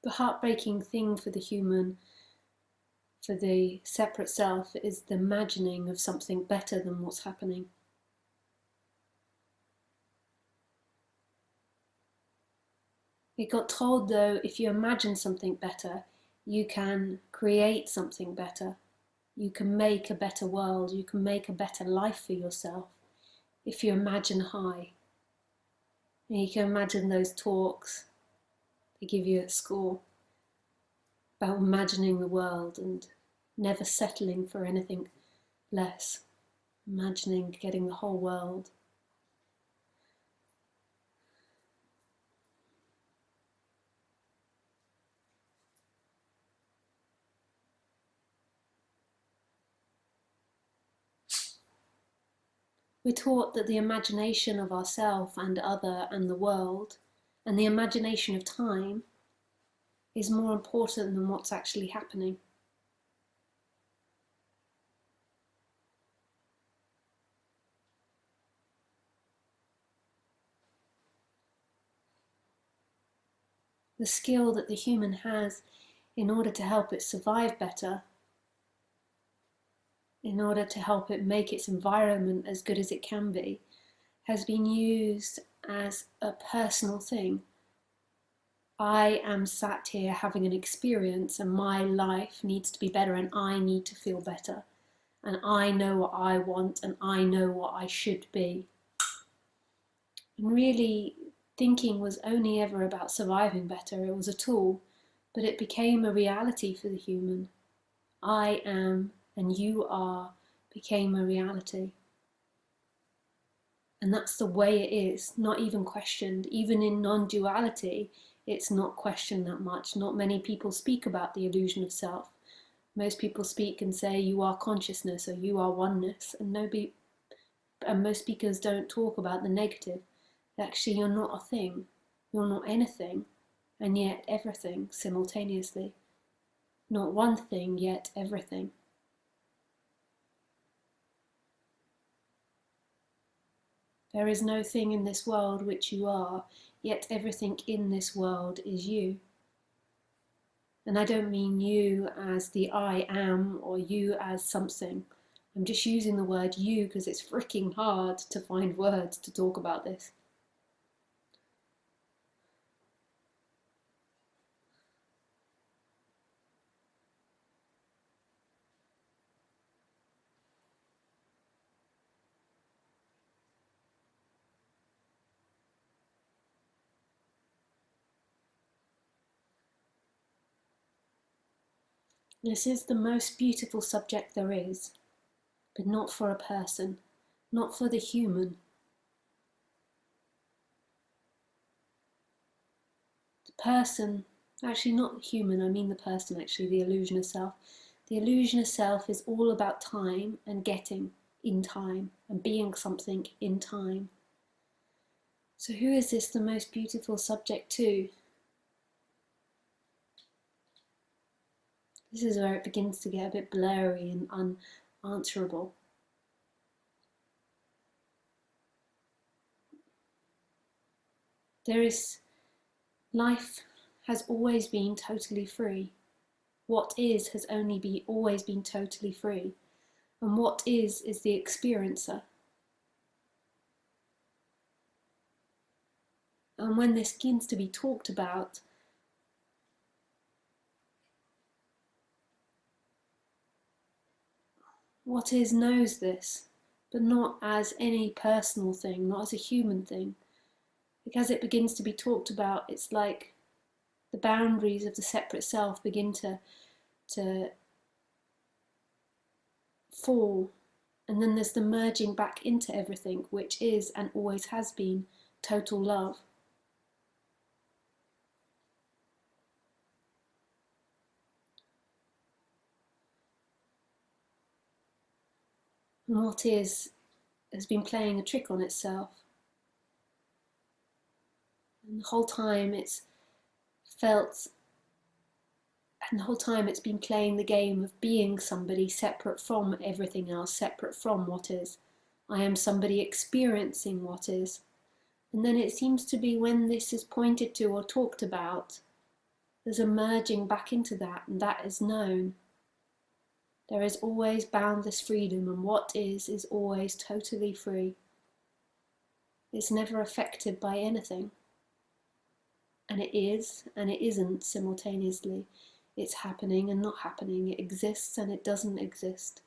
The heartbreaking thing for the human, for the separate self, is the imagining of something better than what's happening. It got told, though, if you imagine something better, you can create something better. You can make a better world. You can make a better life for yourself if you imagine high. And you can imagine those talks they give you at school about imagining the world and never settling for anything less. Imagining getting the whole world. We're taught that the imagination of ourself and other and the world, and the imagination of time, is more important than what's actually happening. The skill that the human has in order to help it survive better, in order to help it make its environment as good as it can be, has been used as a personal thing. I am sat here having an experience and my life needs to be better and I need to feel better. And I know what I want and I know what I should be. And really, thinking was only ever about surviving better. It was a tool, but it became a reality for the human. I am and you are became a reality. And that's the way it is, not even questioned. Even in non-duality, it's not questioned that much. Not many people speak about the illusion of self. Most people speak and say you are consciousness or you are oneness, and most speakers don't talk about the negative. Actually, you're not a thing, you're not anything, and yet everything simultaneously. Not one thing, yet everything. There is no thing in this world which you are, yet everything in this world is you. And I don't mean you as the I am or you as something. I'm just using the word you because it's freaking hard to find words to talk about this. This is the most beautiful subject there is, but not for a person, not for the human. The person, actually not the human, I mean the person actually, the illusion of self. The illusion of self is all about time and getting in time and being something in time. So who is this the most beautiful subject to? This is where it begins to get a bit blurry and unanswerable. Life has always been totally free. What is has only always been totally free. And what is the experiencer. And when this begins to be talked about, what is knows this, but not as any personal thing, not as a human thing. Because it begins to be talked about, it's like the boundaries of the separate self begin to fall, and then there's the merging back into everything, which is and always has been total love. And what is has been playing a trick on itself. And the whole time it's felt, and the whole time it's been playing the game of being somebody separate from everything else, separate from what is. I am somebody experiencing what is. And then it seems to be when this is pointed to or talked about, There's a merging back into that, and that is known. There is always boundless freedom, and what is always totally free. It's never affected by anything. And it is, and it isn't simultaneously. It's happening and not happening. It exists and it doesn't exist.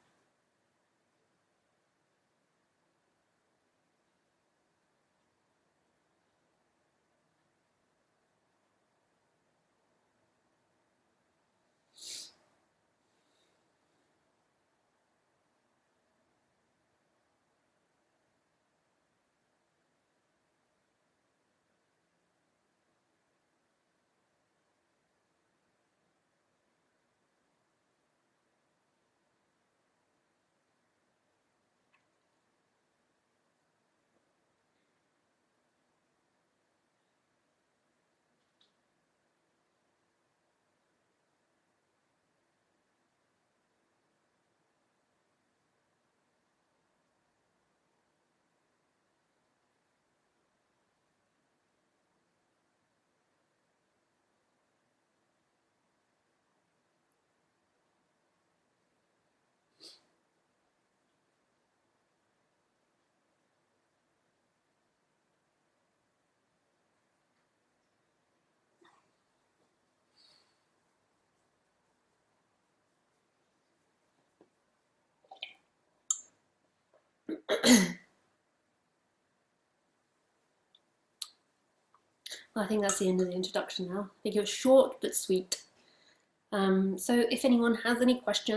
I think that's the end of the introduction now. I think it was short but sweet. So if anyone has any questions,